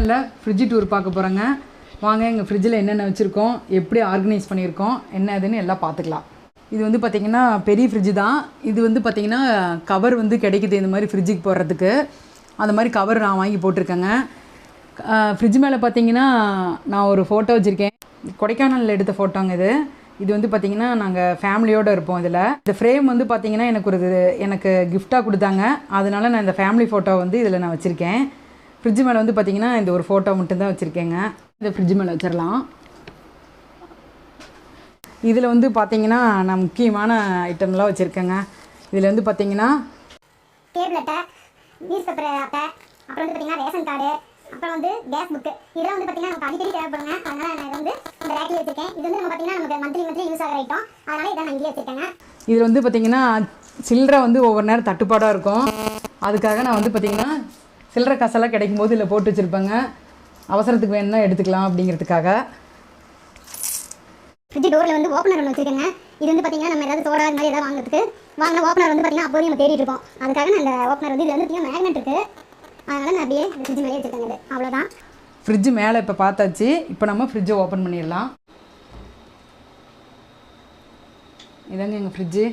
சேனலில் fridge tour பார்க்க போகிறேங்க. வாங்க எங்கள் ஃப்ரிட்ஜில் என்னென்ன வச்சுருக்கோம், எப்படி ஆர்கனைஸ் பண்ணியிருக்கோம், என்ன இதுன்னு எல்லாம் பார்த்துக்கலாம். இது வந்து பார்த்திங்கன்னா பெரிய ஃப்ரிட்ஜு தான். இது வந்து பார்த்திங்கன்னா கவர் வந்து கிடைக்குது இந்த மாதிரி ஃப்ரிட்ஜுக்கு போடுறதுக்கு. அந்த மாதிரி கவர் நான் வாங்கி போட்டிருக்கேங்க. ஃப்ரிட்ஜ் மேலே பார்த்திங்கன்னா நான் ஒரு ஃபோட்டோ வச்சுருக்கேன். கொடைக்கானலில் எடுத்த ஃபோட்டோங்க இது. இது வந்து பார்த்திங்கன்னா நாங்கள் ஃபேமிலியோடு இருப்போம். இதில் இந்த ஃப்ரேம் வந்து பார்த்திங்கன்னா எனக்கு கிஃப்டாக கொடுத்தாங்க. அதனால நான் இந்த ஃபேமிலி ஃபோட்டோ வந்து இதில் நான் வச்சுருக்கேன். ஃப்ரிட்ஜ் மேலே வந்து பார்த்திங்கன்னா இந்த ஒரு ஃபோட்டோ மட்டும்தான் வச்சுருக்கேங்க. இந்த ஃப்ரிட்ஜ் மேலே வச்சிடலாம். இதில் வந்து பார்த்திங்கன்னா நான் முக்கியமான ஐட்டம்லாம் வச்சுருக்கேங்க. இதில் வந்து பார்த்திங்கன்னா டேபிள் அட்டை, நியூஸ் பேப்பர் அட்டை, அப்புறம் வந்து பார்த்திங்கன்னா ரேஷன் கார்டு, அப்புறம் வந்து கேஸ் புக்கு. இதெல்லாம் வந்து பார்த்திங்கன்னா நமக்கு அடிக்கடி தேவைப்படுங்க. அதனால் நான் இதை வந்து இந்த ரேக்கில் வச்சுருக்கேன். இது வந்து நம்ம பார்த்திங்கன்னா நமக்கு மந்த்லி யூஸ் ஆகிற ஐட்டம். அதனால் இதை நான் இங்கேயே வச்சுருக்கேங்க. இதில் வந்து பார்த்திங்கன்னா சில்லறை வந்து ஒவ்வொரு நேரம் தட்டுப்பாடாக இருக்கும். அதுக்காக நான் வந்து பார்த்திங்கன்னா சில்லறை காசெல்லாம் கிடைக்கும் போது இதில் போட்டு வச்சுருப்பேங்க. அவசரத்துக்கு வேணும்னா எடுத்துக்கலாம் அப்படிங்கிறதுக்காக. ஃப்ரிட்ஜ் டோரில் வந்து ஓப்பனர் ஒன்று வச்சுருக்கேங்க. இது வந்து பார்த்திங்கன்னா நம்ம ஏதாவது சோடா இந்த மாதிரி ஏதாவது வாங்குறதுக்கு வாங்கின ஓப்பனர் வந்து பார்த்திங்கன்னா அப்போதையும் நம்ம தேடிட்டு இருக்கோம். அதுக்காக நான் இந்த ஓப்பனர் வந்து இதில் வந்து பார்த்திங்கன்னா மேக்னெட் இருக்குது. அதனால் நான் அப்படியே ஃப்ரிட்ஜ் மேலே வச்சுருக்கேங்க. அவ்வளோதான். ஃப்ரிட்ஜ் மேலே இப்போ பார்த்தாச்சு. இப்போ நம்ம ஃப்ரிட்ஜை ஓப்பன் பண்ணிடலாம். இதாங்க எங்கள் ஃப்ரிட்ஜு.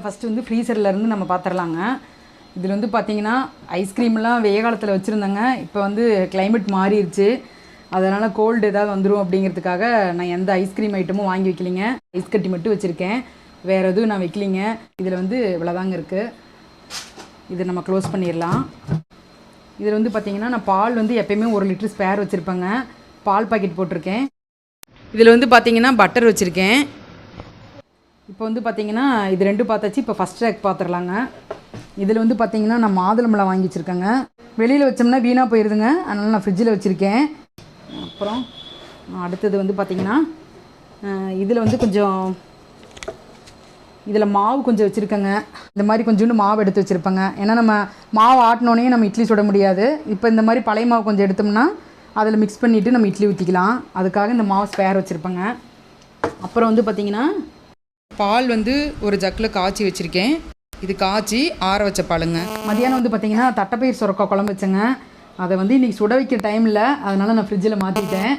ஃபஸ்ட்டு வந்து ஃப்ரீசர்லேருந்து நம்ம பார்த்துடலாங்க. இதில் வந்து பார்த்திங்கன்னா ஐஸ்கிரீம்லாம் வெய்ய காலத்தில் வச்சுருந்தேங்க. இப்போ வந்து கிளைமேட் மாறிடுச்சு. அதனால் கோல்டு ஏதாவது வந்துடும் அப்படிங்கிறதுக்காக நான் எந்த ஐஸ்கிரீம் ஐட்டமும் வாங்கி வைக்கலிங்க. ஐஸ் கட்டி மட்டும் வச்சுருக்கேன். வேறு எதுவும் நான் வைக்கலிங்க. இதில் வந்து இவ்வளோதாங்க இருக்குது. இதை நம்ம க்ளோஸ் பண்ணிடலாம். இதில் வந்து பார்த்திங்கன்னா நான் பால் வந்து எப்போயுமே 1 லிட்டர் ஸ்பேர் வச்சுருப்பேங்க. பால் பாக்கெட் போட்டிருக்கேன். இதில் வந்து பார்த்திங்கன்னா பட்டர் வச்சுருக்கேன். இப்போ வந்து பார்த்திங்கன்னா இது 2 பார்த்தாச்சு. இப்போ ஃபஸ்ட் ரேக் பார்த்துடலாங்க. இதில் வந்து பார்த்திங்கன்னா நான் மாதுளம்பழம் வாங்கி வச்சுருக்கேங்க. வெளியில் வச்சோம்னா வீணாக போயிடுதுங்க. அதனால் நான் ஃப்ரிட்ஜில் வச்சுருக்கேன். அப்புறம் அடுத்தது வந்து பார்த்திங்கன்னா இதில் வந்து இதில் மாவு கொஞ்சம் வச்சுருக்கேங்க. இந்த மாதிரி கொஞ்சோண்டு மாவு எடுத்து வச்சுருப்பேங்க. ஏன்னா நம்ம மாவு ஆட்டினோடனே நம்ம இட்லி சுட முடியாது. இப்போ இந்த மாதிரி பழைய மாவு கொஞ்சம் எடுத்தோம்னா அதில் மிக்ஸ் பண்ணிவிட்டு நம்ம இட்லி ஊற்றிக்கலாம். அதுக்காக இந்த மாவு ஸ்பேர் வச்சுருப்பேங்க. அப்புறம் வந்து பார்த்திங்கன்னா பால் வந்து ஒரு ஜக்கில் காய்ச்சி வச்சுருக்கேன். இது காய்ச்சி ஆற வச்ச பாலுங்க. மதியானம் வந்து பார்த்திங்கன்னா தட்டைப்பயிர் சுரக்காய் குழம்பு வச்சேங்க. அதை வந்து இன்றைக்கி சுட வைக்கிற டைம் இல்லை. அதனால் நான் ஃப்ரிட்ஜில் மாற்றிட்டேன்.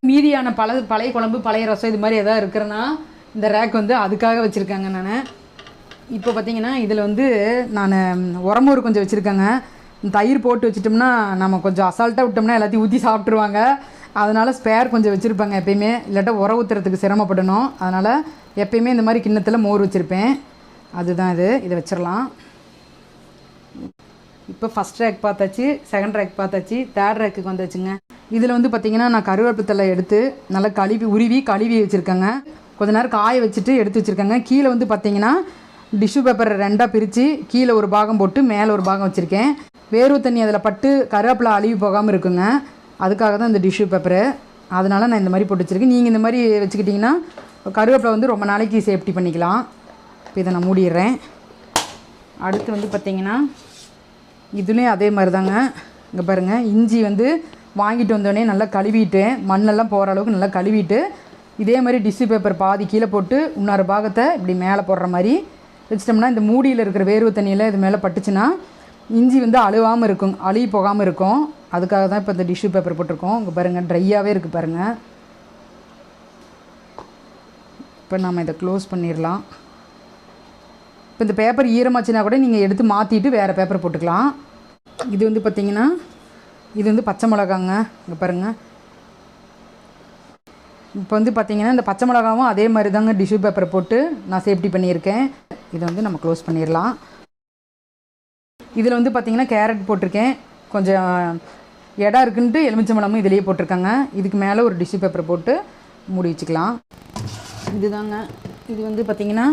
மீதியான பழைய குழம்பு பழைய ரசம் இது மாதிரி எதாவது இருக்கிறேன்னா இந்த ரேக் வந்து அதுக்காக வச்சுருக்கேங்க நான். இப்போ பார்த்திங்கன்னா இதில் வந்து நான் உரமூறு கொஞ்சம் வச்சுருக்கேங்க. தயிர் போட்டு வச்சுட்டோம்னா நம்ம கொஞ்சம் அசால்ட்டாக விட்டோம்னா எல்லாத்தையும் ஊற்றி சாப்பிட்ருவாங்க. அதனால் ஸ்பேர் கொஞ்சம் வச்சுருப்பாங்க எப்பயுமே. இல்லாட்டா உர ஊற்றுறதுக்கு சிரமப்படணும். அதனால் எப்பயுமே இந்த மாதிரி கிண்ணத்தில் மோர் வச்சுருப்பேன். அதுதான் இதை வச்சிடலாம். இப்போ ஃபஸ்ட் ரேக் பார்த்தாச்சு, செகண்ட் ரேக் பார்த்தாச்சு, தேர்ட் ரேக்குக்கு வந்துச்சுங்க. இதில் வந்து பார்த்திங்கன்னா நான் கருவேப்பிலை எடுத்து நல்லா கழுவி வச்சுருக்கேங்க. கொஞ்ச நேரம் காய வச்சுட்டு எடுத்து வச்சுருக்கேங்க. கீழே வந்து பார்த்திங்கன்னா டிஷ்யூ பேப்பரை 2ஆக பிரித்து கீழே ஒரு பாகம் போட்டு மேலே ஒரு பாகம் வச்சுருக்கேன். வேர்வை தண்ணி அதில் பட்டு கருவேப்பிலை அழுவி போகாமல் இருக்குங்க. அதுக்காக தான் இந்த டிஷ்யூ பேப்பரு. அதனால் நான் இந்த மாதிரி போட்டு வச்சுருக்கேன். நீங்கள் இந்த மாதிரி வச்சுக்கிட்டிங்கன்னா கருவேப்பிலை வந்து ரொம்ப நாளைக்கு சேஃப்டி பண்ணிக்கலாம். இப்போ இதை நான் மூடிடுறேன். அடுத்து வந்து பார்த்திங்கன்னா இதுலேயும் அதே மாதிரி தாங்க. இங்கே பாருங்கள், இஞ்சி வந்து வாங்கிட்டு வந்தோடனே நல்லா கழுவிட்டேன். மண்ணெல்லாம் போகிற அளவுக்கு நல்லா கழுவிட்டு இதே மாதிரி டிஷ்யூ பேப்பர் பாதி கீழே போட்டு இன்னொரு பாகத்தை இப்படி மேலே போடுற மாதிரி வச்சிட்டோம்னா இந்த மூடியில் இருக்கிற வேர்வை தண்ணியில் இது மேலே பட்டுச்சுன்னா இஞ்சி வந்து அழுகி போகாமல் இருக்கும். அதுக்காக தான் இப்போ இந்த டிஷ்யூ பேப்பர் போட்டிருக்கோம். இங்கே பாருங்கள், ட்ரையாகவே இருக்குது பாருங்கள். இப்போ நம்ம இதை க்ளோஸ் பண்ணிடலாம். இப்போ இந்த பேப்பர் ஈரமாச்சுன்னா கூட நீங்கள் எடுத்து மாற்றிட்டு வேறு பேப்பர் போட்டுக்கலாம். இது வந்து பார்த்திங்கன்னா இது வந்து பச்சை மிளகாங்க. இங்கே பாருங்கள். இப்போ வந்து பார்த்திங்கன்னா இந்த பச்சை மிளகாவும் அதே மாதிரி தாங்க டிஷ்யூ பேப்பரை போட்டு நான் சேஃப்டி பண்ணியிருக்கேன். இதை வந்து நம்ம க்ளோஸ் பண்ணிடலாம். இதில் வந்து பார்த்திங்கன்னா கேரட் போட்டிருக்கேன். கொஞ்சம் இடம் இருக்குன்ட்டு எலுமிச்சம்பழமும் இதிலேயே போட்டிருக்காங்க. இதுக்கு மேலே ஒரு டிஷ்யூ பேப்பரை போட்டு மூடி வச்சுக்கலாம். இதுதாங்க. இது வந்து பார்த்திங்கன்னா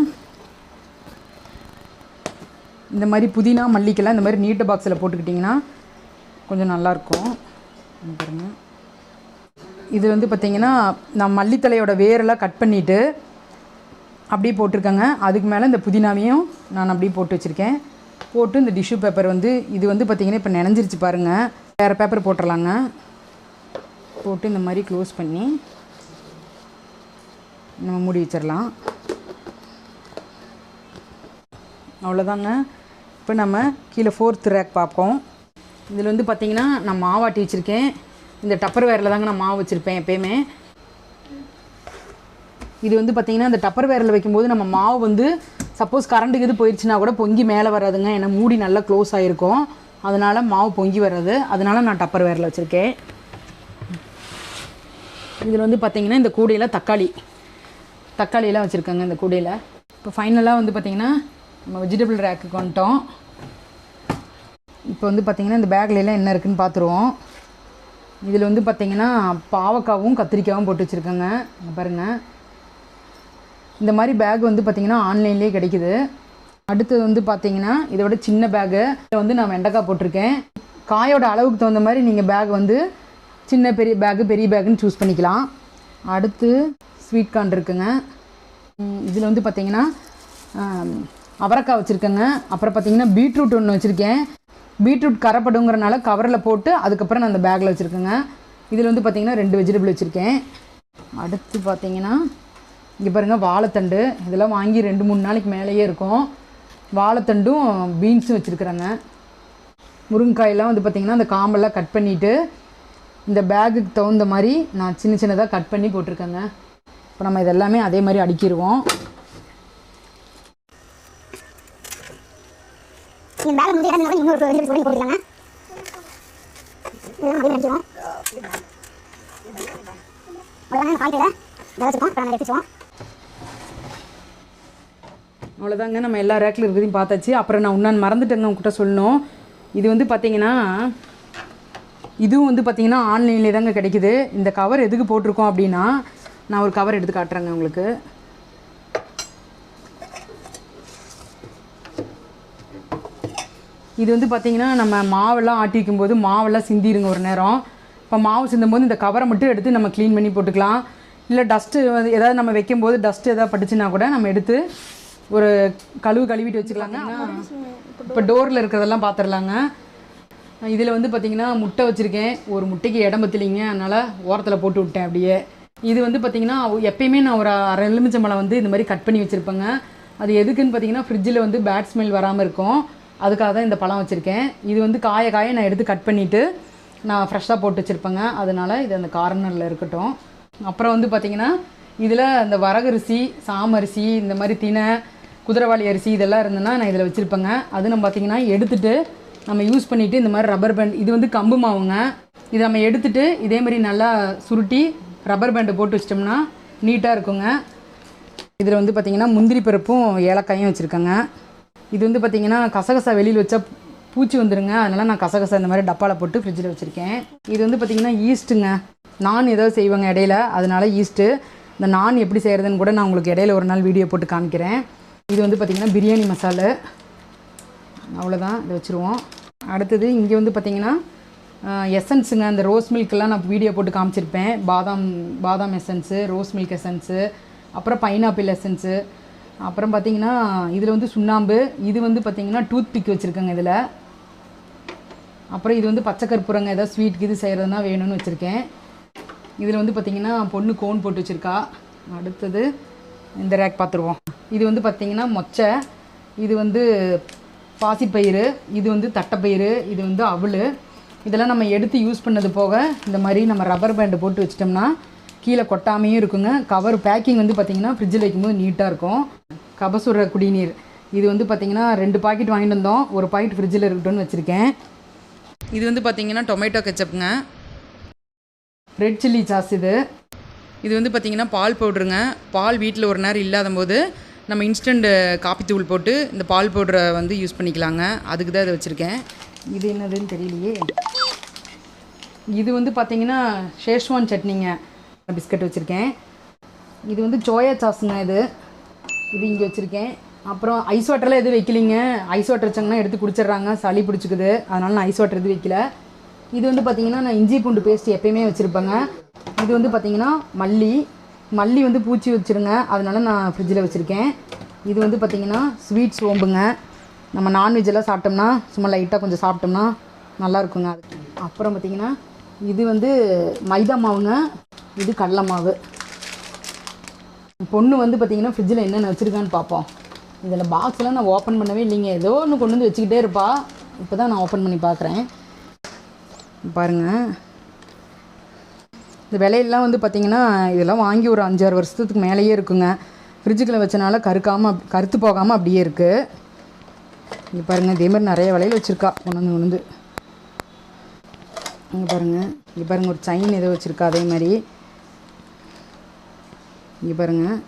இந்த மாதிரி புதினா மல்லிக்கெல்லாம் இந்த மாதிரி நீட்டு பாக்ஸில் போட்டுக்கிட்டிங்கன்னா கொஞ்சம் நல்லாயிருக்கும். பாருங்கள், இது வந்து பார்த்திங்கன்னா நான் மல்லித்தலையோட வேரெல்லாம் கட் பண்ணிவிட்டு அப்படியே போட்டிருக்கேங்க. அதுக்கு மேலே இந்த புதினாவையும் நான் அப்படியே போட்டு வச்சுருக்கேன். போட்டு இந்த டிஷ்யூ பேப்பர் வந்து இது வந்து பார்த்திங்கன்னா இப்போ நனைஞ்சிருச்சு பாருங்கள். வேறு பேப்பர் போட்டுடலாங்க. போட்டு இந்த மாதிரி க்ளோஸ் பண்ணி நம்ம மூடி வச்சிடலாம். அவ்வளோதாங்க. இப்போ நம்ம கீழே 4th ரேக் பார்ப்போம். இதில் வந்து பார்த்திங்கன்னா நான் மாவாட்டி வச்சுருக்கேன். இந்த டப்பர் வேரில் தாங்க நான் மாவு வச்சுருப்பேன் எப்போயுமே. இது வந்து பார்த்திங்கன்னா இந்த டப்பர் வேரில் வைக்கும்போது நம்ம மாவு வந்து சப்போஸ் கரண்ட்டுக்கு இது போயிடுச்சுன்னா கூட பொங்கி மேலே வராதுங்க. ஏன்னா மூடி நல்லா க்ளோஸ் ஆகிருக்கும், அதனால் மாவு பொங்கி வராது. அதனால் நான் டப்பர் வேரில் வச்சுருக்கேன். இதில் வந்து பார்த்திங்கன்னா இந்த கூடையில் தக்காளியெல்லாம் வச்சுருக்கேங்க இந்த கூடையில். இப்போ ஃபைனலாக வந்து பார்த்திங்கன்னா நம்ம வெஜிடபிள் ரேக்குக்கு வந்துட்டோம். இப்போ வந்து பார்த்திங்கன்னா இந்த பேக்லாம் என்ன இருக்குதுன்னு பார்த்துருவோம். இதில் வந்து பார்த்திங்கன்னா பாவக்காவும் கத்திரிக்காயும் போட்டு வச்சுருக்கேங்க. பாருங்கள், இந்த மாதிரி பேக் வந்து பார்த்திங்கன்னா ஆன்லைன்லேயே கிடைக்குது. அடுத்தது வந்து பார்த்திங்கன்னா இதோட சின்ன பேகு. இதில் வந்து நான் வெண்டைக்காய் போட்டிருக்கேன். காயோட அளவுக்கு தகுந்த மாதிரி நீங்கள் பேக் வந்து சின்ன பெரிய பேக்குன்னு சூஸ் பண்ணிக்கலாம். அடுத்து ஸ்வீட் கார்ன் இருக்குங்க. இதில் வந்து பார்த்திங்கன்னா அவரைக்காய் வச்சுருக்கேங்க. அப்புறம் பார்த்திங்கன்னா பீட்ரூட் ஒன்று வச்சுருக்கேன். பீட்ரூட் கரைப்படுங்கிறனால கவரில் போட்டு அதுக்கப்புறம் நான் அந்த பேக்கில் வச்சுருக்கேங்க. இதில் வந்து பார்த்திங்கன்னா 2 வெஜிடபிள் வச்சுருக்கேன். அடுத்து பார்த்திங்கன்னா இங்கே பாருங்கள் வாழைத்தண்டு. இதெல்லாம் வாங்கி 2-3 நாளைக்கு மேலேயே இருக்கும். வாழைத்தண்டும் பீன்ஸும் வச்சுருக்குறேங்க. முருங்கைக்காயெல்லாம் வந்து பார்த்திங்கன்னா அந்த காம்பெல்லாம் கட் பண்ணிவிட்டு இந்த பேக்குக்கு தகுந்த மாதிரி நான் சின்னதாக கட் பண்ணி போட்டிருக்கேங்க. இப்போ நம்ம இதெல்லாமே அதே மாதிரி அடுக்கிடுவோம். அவ்வளோதாங்க, நம்ம எல்லா ரேக்கில் இருக்கிறதையும் பார்த்தாச்சு. அப்புறம் நான் இன்னொன்று மறந்துட்டேங்க உங்ககிட்ட சொல்லணும். இது வந்து பார்த்திங்கன்னா இதுவும் வந்து பார்த்திங்கன்னா ஆன்லைன்லேயே தாங்க கிடைக்குது. இந்த கவர் எதுக்கு போட்டிருக்கோம் அப்படின்னா, நான் ஒரு கவர் எடுத்து காட்டுறேங்க உங்களுக்கு. இது வந்து பார்த்திங்கன்னா நம்ம மாவெல்லாம் ஆட்டி வைக்கும்போது மாவெல்லாம் சிந்திடுங்க ஒரு நேரம். இப்போ மாவு சிந்தும் போது இந்த கவரை மட்டும் எடுத்து நம்ம க்ளீன் பண்ணி போட்டுக்கலாம். இல்லை டஸ்ட்டு ஏதாவது நம்ம வைக்கும்போது டஸ்ட்டு எதாவது பட்டுச்சுன்னா கூட நம்ம எடுத்து ஒரு கழுவிட்டு வச்சுக்கலாங்க. இப்போ டோரில் இருக்கிறதெல்லாம் பார்த்துடலாங்க. இதில் வந்து பார்த்திங்கன்னா முட்டை வச்சுருக்கேன். ஒரு முட்டைக்கு இடம் பத்தலிங்க, அதனால் ஓரத்தில் போட்டு விட்டேன் அப்படியே. இது வந்து பார்த்திங்கன்னா எப்பயுமே நான் ஒரு அரை எலுமிச்சம்பழம் வந்து இந்த மாதிரி கட் பண்ணி வச்சுருப்பேங்க. அது எதுக்குன்னு பார்த்திங்கன்னா ஃப்ரிட்ஜில் வந்து பேட் ஸ்மெல் வராமல் இருக்கும், அதுக்காக தான் இந்த பழம் வச்சுருக்கேன். இது வந்து காய நான் எடுத்து கட் பண்ணிவிட்டு நான் ஃப்ரெஷ்ஷாக போட்டு வச்சுருப்பேங்க, அதனால் இது அந்த கார்னரில் இருக்கட்டும். அப்புறம் வந்து பார்த்திங்கன்னா இதில் இந்த வரகரிசி, சாமரிசி, இந்த மாதிரி தினை, குதிரைவாளி அரிசி இதெல்லாம் இருந்ததுன்னா நான் இதில் வச்சுருப்பேங்க. அது நம்ம பார்த்திங்கன்னா எடுத்துகிட்டு நம்ம யூஸ் பண்ணிவிட்டு இந்த மாதிரி ரப்பர் பேண்ட், இது வந்து கம்பு மாவுங்க, இதை நம்ம எடுத்துகிட்டு இதே மாதிரி நல்லா சுருட்டி ரப்பர் பேண்டு போட்டு வச்சிட்டோம்னா நீட்டாக இருக்குங்க. இதில் வந்து பார்த்திங்கன்னா முந்திரி பருப்பும் ஏலக்காயும் வச்சுருக்கேங்க. இது வந்து பார்த்திங்கன்னா கசகசா வெளியில் வச்சா பூச்சி வந்துடுங்க, அதனால் நான் கசகசா இந்த மாதிரி டப்பாவில் போட்டு ஃப்ரிட்ஜில் வச்சுருக்கேன். இது வந்து பார்த்திங்கன்னா ஈஸ்ட்டுங்க. நான் ஏதாவது செய்வாங்க இடையில, அதனால் ஈஸ்ட்டு. இந்த நான் எப்படி செய்கிறதுன்னு கூட நான் உங்களுக்கு இடையில ஒரு நாள் வீடியோ போட்டு காமிக்கிறேன். இது வந்து பார்த்திங்கன்னா பிரியாணி மசாலா. அவ்வளோதான், இதை வச்சுருவோம். அடுத்தது இங்கே வந்து பார்த்திங்கன்னா எசன்ஸுங்க. அந்த ரோஸ் மில்க்கெல்லாம் நான் வீடியோ போட்டு காமிச்சிருப்பேன். பாதாம் எசன்ஸு, ரோஸ் மில்க் எசன்ஸு, அப்புறம் பைனாப்பிள் எசன்ஸு. அப்புறம் பார்த்திங்கன்னா இதில் வந்து சுண்ணாம்பு. இது வந்து பார்த்திங்கன்னா டூத் பிக் வச்சுருக்கேங்க இதில். அப்புறம் இது வந்து பச்சை கற்பூரங்க, ஏதாவது ஸ்வீட்டுக்கு இது செய்கிறதுனா வேணும்னு வச்சுருக்கேன். இதில் வந்து பார்த்திங்கன்னா பொண்ணு கோன் போட்டு வச்சுருக்கா. அடுத்தது இந்த ரேக் பார்த்துருவோம். இது வந்து பார்த்திங்கன்னா மொச்சை, இது வந்து பாசிப்பயிறு, இது வந்து தட்டைப்பயிறு, இது வந்து அவல். இதெல்லாம் நம்ம எடுத்து யூஸ் பண்ணது போக இந்த மாதிரி நம்ம ரப்பர் பேண்டு போட்டு வச்சிட்டோம்னா கீழே கொட்டாமையும் இருக்குங்க. கவர் பேக்கிங் வந்து பார்த்திங்கன்னா ஃப்ரிட்ஜில் வைக்கும்போது நீட்டாக இருக்கும். கபசுர குடிநீர், இது வந்து பார்த்திங்கன்னா 2 பாக்கெட் வாங்கிட்டு வந்தோம், ஒரு பாக்கெட் ஃப்ரிட்ஜில் இருக்கட்டும்னு வச்சுருக்கேன். இது வந்து பார்த்திங்கன்னா டொமேட்டோ கெச்சப்புங்க. ரெட் சில்லி சாஸ் இது வந்து பார்த்திங்கன்னா பால் பவுட்ருங்க. பால் வீட்டில் ஒரு நேரம் இல்லாத போது நம்ம இன்ஸ்டன்ட் காப்பி தூள் போட்டு இந்த பால் பவுடரை வந்து யூஸ் பண்ணிக்கலாங்க, அதுக்கு தான் இதை வச்சுருக்கேன். இது என்னதுன்னு தெரியலையே. இது வந்து பார்த்திங்கன்னா ஷேஷ்வான் சட்னிங்க. பிஸ்கட் வச்சுருக்கேன். இது வந்து சோயா சாஸுங்க. இது இங்கே வச்சுருக்கேன். அப்புறம் ஐஸ் வாட்டர்லாம் எதுவும் வைக்கலிங்க. ஐஸ் வாட்டர் வச்சாங்கன்னா எடுத்து குடிச்சிட்றாங்க, சளி பிடிச்சிக்குது, அதனால் நான் ஐஸ் வாட்டர் எதுவும் வைக்கல. இது வந்து பார்த்திங்கன்னா நான் இஞ்சி பூண்டு பேஸ்ட் எப்போயுமே வச்சுருப்பேங்க. இது வந்து பார்த்திங்கன்னா மல்லி வந்து பூச்சி வச்சுருங்க, அதனால் நான் ஃப்ரிட்ஜில் வச்சுருக்கேன். இது வந்து பார்த்திங்கன்னா ஸ்வீட் சோம்புங்க. நம்ம நான்வெஜ்ஜெல்லாம் சாப்பிட்டோம்னா சும்மா லைட்டாக கொஞ்சம் சாப்பிட்டோம்னா நல்லாயிருக்குங்க. அப்புறம் பார்த்திங்கன்னா இது வந்து மைதா மாவுங்க, இது கடலை மாவு. பொண்ணு வந்து பார்த்திங்கன்னா ஃப்ரிட்ஜில் என்னென்ன வச்சுருக்கான்னு பார்ப்போம். இதில் பாக்ஸ்லாம் நான் ஓப்பன் பண்ணவே இல்லைங்க, ஏதோ ஒன்று கொண்டு வந்து வச்சுக்கிட்டே இருப்பா. இப்போ தான் நான் ஓப்பன் பண்ணி பார்க்குறேன். பாருங்கள், இந்த விலையெல்லாம் வந்து பார்த்திங்கன்னா இதெல்லாம் வாங்கி ஒரு 5-6 வருஷத்துக்கு மேலேயே இருக்குங்க. ஃப்ரிட்ஜுக்குள்ளே வச்சனால கருத்து போகாமல் அப்படியே இருக்குது. இங்கே பாருங்கள், இதேமாதிரி நிறைய விலையில் வச்சுருக்கா கொண்டு வந்து. இங்கே பாருங்கள் ஒரு செயின் ஏதோ வச்சுருக்கா அதே மாதிரி. இங்கே பாருங்கள்,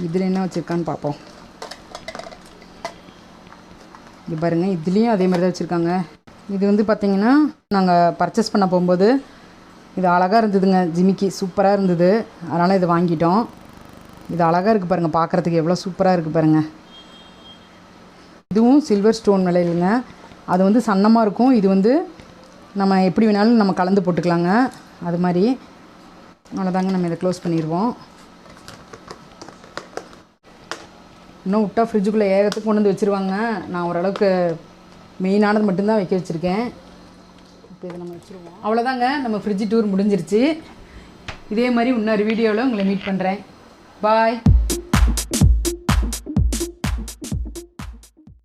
இதில் என்ன வச்சுருக்கான்னு பார்ப்போம். இங்கே பாருங்கள், இதுலேயும் அதே மாதிரி தான் வச்சுருக்காங்க. இது வந்து பார்த்திங்கன்னா நாங்கள் பர்ச்சேஸ் பண்ண போகும்போது இது அழகாக இருந்ததுங்க, ஜிமிக்கி சூப்பராக இருந்தது, அதனால் இதை வாங்கிட்டோம். இது அழகாக இருக்குது பாருங்கள், பார்க்குறதுக்கு எவ்வளோ சூப்பராக இருக்குது பாருங்கள். இதுவும் சில்வர் ஸ்டோன் விலையிலுங்க. அது வந்து சன்னமாக இருக்கும், இது வந்து நம்ம எப்படி வேணாலும் நம்ம கலந்து போட்டுக்கலாங்க. அது மாதிரி அவ்வளோதாங்க, நம்ம இதை க்ளோஸ் பண்ணிடுவோம். இன்னும் விட்டா ஃப்ரிட்ஜுக்குள்ளே ஏகத்துக்கு கொண்டு வந்து வச்சுருவாங்க. நான் ஓரளவுக்கு மெயினானது மட்டும்தான் வைக்க வச்சுருக்கேன். இப்போ இதை நம்ம வச்சுருவோம். அவ்வளோதாங்க, நம்ம ஃப்ரிட்ஜ் டூர் முடிஞ்சிருச்சு. இதே மாதிரி இன்னொரு வீடியோவில் உங்களை மீட் பண்ணுறேன். பாய்.